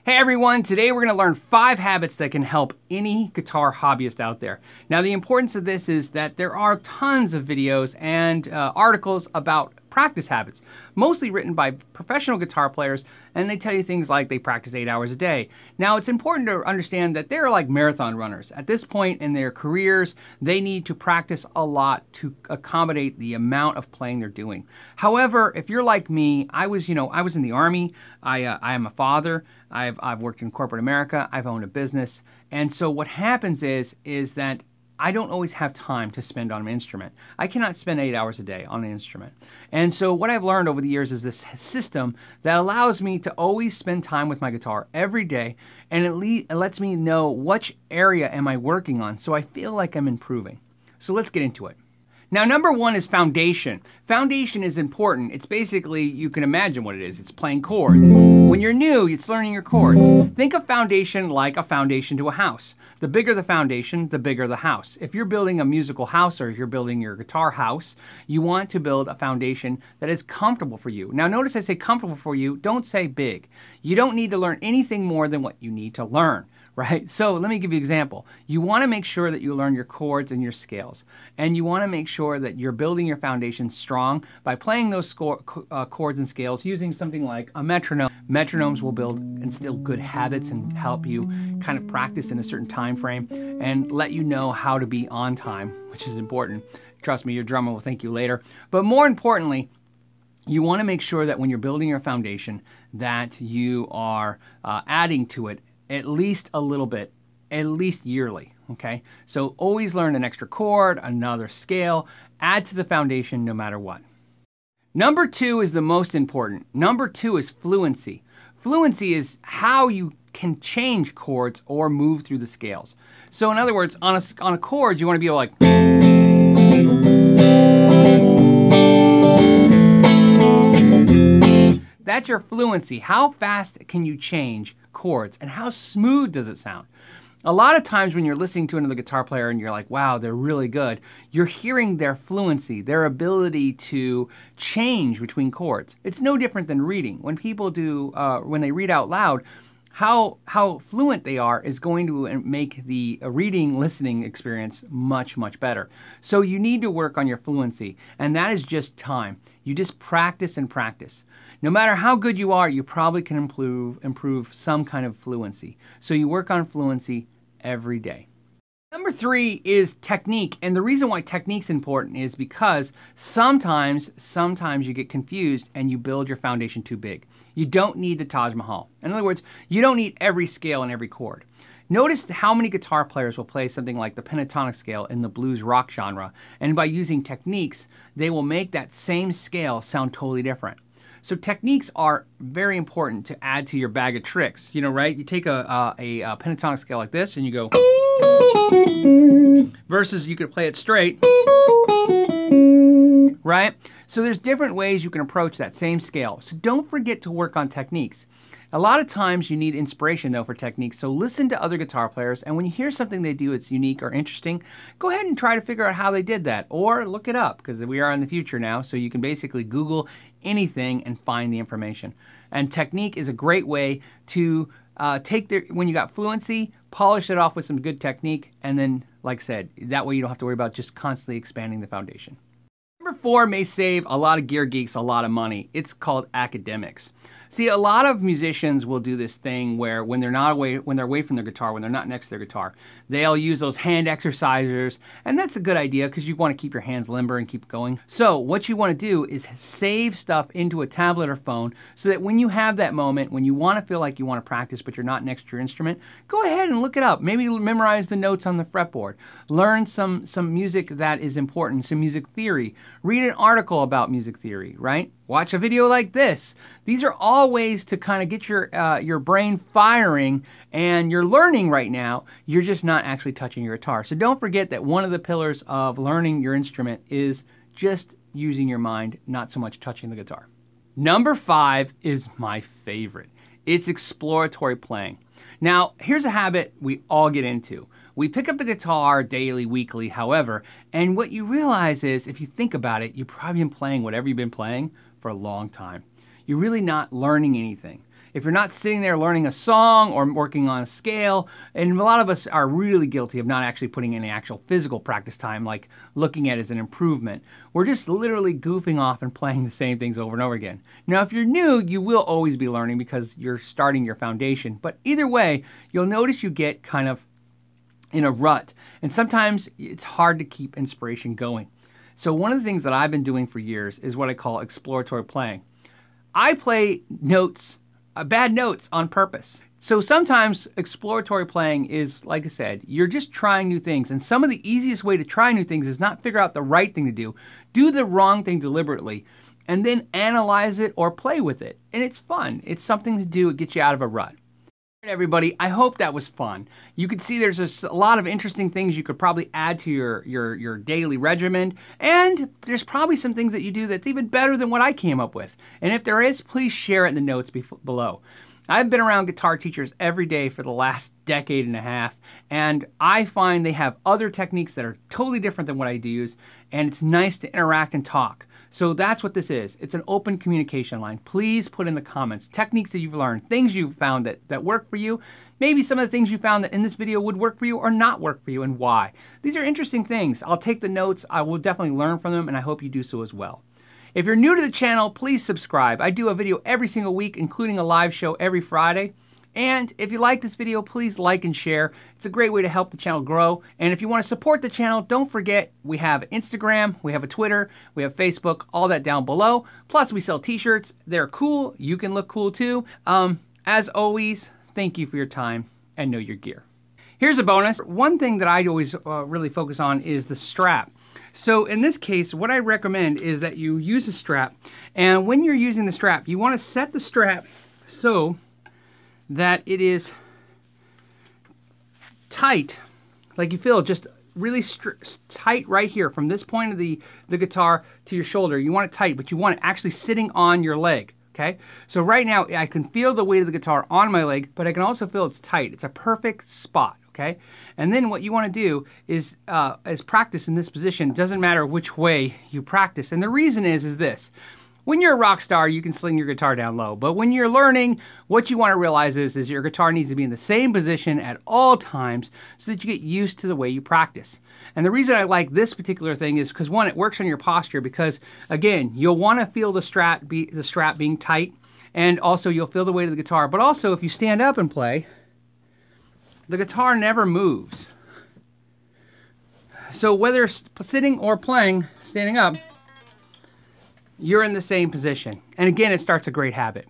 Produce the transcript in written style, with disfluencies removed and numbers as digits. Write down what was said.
Hey everyone, today we're going to learn 5 habits that can help any guitar hobbyist out there. Now the importance of this is that there are tons of videos and articles about practice habits, mostly written by professional guitar players, and they tell you things like they practice 8 hours a day. Now it's important to understand that they're like marathon runners. At this point in their careers, they need to practice a lot to accommodate the amount of playing they're doing. However, if you're like me, I was in the Army, I am a father, I've worked in corporate America, I've owned a business, and so what happens is that I don't always have time to spend on an instrument. I cannot spend 8 hours a day on an instrument. And so what I've learned over the years is this system that allows me to always spend time with my guitar every day, and it lets me know which area am I working on so I feel like I'm improving. So let's get into it. Now, number 1 is foundation. Foundation is important. It's basically, you can imagine what it is. It's playing chords. When you're new, it's learning your chords. Think of foundation like a foundation to a house. The bigger the foundation, the bigger the house. If you're building a musical house or if you're building your guitar house, you want to build a foundation that is comfortable for you. Now, notice I say comfortable for you, don't say big. You don't need to learn anything more than what you need to learn. Right? So let me give you an example. You want to make sure that you learn your chords and your scales. And you want to make sure that you're building your foundation strong by playing those chords and scales using something like a metronome. Metronomes will instill good habits and help you kind of practice in a certain time frame and let you know how to be on time, which is important. Trust me, your drummer will thank you later. But more importantly, you want to make sure that when you're building your foundation that you are adding to it at least a little bit, at least yearly, okay? So always learn an extra chord, another scale, add to the foundation no matter what. Number 2 is the most important. Number 2 is fluency. Fluency is how you can change chords or move through the scales. So in other words, on a chord, you want to be able to like... That's your fluency. How fast can you change chords and how smooth does it sound? A lot of times when you're listening to another guitar player and you're like, wow, they're really good, you're hearing their fluency, their ability to change between chords. It's no different than reading. When people do, when they read out loud, how fluent they are is going to make the reading, listening experience much, much better. So you need to work on your fluency, and that is just time. You just practice and practice. No matter how good you are, you probably can improve some kind of fluency. So you work on fluency every day. Number 3 is technique. And the reason why technique's important is because sometimes you get confused and you build your foundation too big. You don't need the Taj Mahal. In other words, you don't need every scale and every chord. Notice how many guitar players will play something like the pentatonic scale in the blues rock genre, and by using techniques, they will make that same scale sound totally different. So techniques are very important to add to your bag of tricks. You know, right? You take a pentatonic scale like this and you go, versus you could play it straight, right? So there's different ways you can approach that same scale. So don't forget to work on techniques. A lot of times you need inspiration though for techniques, so listen to other guitar players, and when you hear something they do that's unique or interesting, go ahead and try to figure out how they did that, or look it up, because we are in the future now, so you can basically Google anything and find the information. And technique is a great way to when you got fluency, polish it off with some good technique, and then, like I said, that way you don't have to worry about just constantly expanding the foundation. Number 4 may save a lot of gear geeks a lot of money. It's called academics. See, a lot of musicians will do this thing where when they're away from their guitar, when they're not next to their guitar, they'll use those hand exercisers, and that's a good idea because you want to keep your hands limber and keep going. So what you want to do is save stuff into a tablet or phone so that when you have that moment, when you want to feel like you want to practice but you're not next to your instrument, go ahead and look it up. Maybe memorize the notes on the fretboard. Learn some music that is important, some music theory. Read an article about music theory, right? Watch a video like this. These are all ways to kind of get your brain firing, and you're learning right now. You're just not actually touching your guitar. So don't forget that one of the pillars of learning your instrument is just using your mind, not so much touching the guitar. Number 5 is my favorite. It's exploratory playing. Now, here's a habit we all get into. We pick up the guitar daily, weekly, however, and what you realize is, if you think about it, you've probably been playing whatever you've been playing for a long time. You're really not learning anything. If you're not sitting there learning a song or working on a scale, and a lot of us are really guilty of not actually putting any actual physical practice time, like looking at it as an improvement. We're just literally goofing off and playing the same things over and over again. Now, if you're new, you will always be learning because you're starting your foundation. But either way, you'll notice you get kind of in a rut. And sometimes it's hard to keep inspiration going. So one of the things that I've been doing for years is what I call exploratory playing. I play notes, bad notes on purpose. So sometimes exploratory playing is, like I said, you're just trying new things. And some of the easiest way to try new things is not figure out the right thing to do the wrong thing deliberately, and then analyze it or play with it. And it's fun. It's something to do. It gets you out of a rut. Everybody, I hope that was fun. You can see there's a lot of interesting things you could probably add to your daily regimen, and there's probably some things that you do that's even better than what I came up with. And if there is, please share it in the notes below. I've been around guitar teachers every day for the last decade and a half, and I find they have other techniques that are totally different than what I use, and it's nice to interact and talk. So that's what this is. It's an open communication line. Please put in the comments techniques that you've learned, things you've found that work for you, maybe some of the things you found that in this video would work for you or not work for you, and why. These are interesting things. I'll take the notes. I will definitely learn from them, and I hope you do so as well. If you're new to the channel, please subscribe. I do a video every single week, including a live show every Friday. And if you like this video, please like and share. It's a great way to help the channel grow. And if you want to support the channel, don't forget we have Instagram, we have a Twitter, we have Facebook, all that down below. Plus we sell t-shirts. They're cool. You can look cool too. As always, thank you for your time and know your gear. Here's a bonus. One thing that I always really focus on is the strap. So in this case, what I recommend is that you use a strap. And when you're using the strap, you want to set the strap so that it is tight, like you feel just really tight right here from this point of the guitar to your shoulder. You want it tight, but you want it actually sitting on your leg, okay? So right now I can feel the weight of the guitar on my leg, but I can also feel it's tight. It's a perfect spot, okay? And then what you want to do is practice in this position. It doesn't matter which way you practice. And the reason is this. When you're a rock star, you can sling your guitar down low. But when you're learning, what you want to realize is your guitar needs to be in the same position at all times so that you get used to the way you practice. And the reason I like this particular thing is because, one, it works on your posture because, again, you'll want to feel the strap being tight, and also you'll feel the weight of the guitar. But also, if you stand up and play, the guitar never moves. So whether sitting or playing, standing up, you're in the same position. And again, it starts a great habit.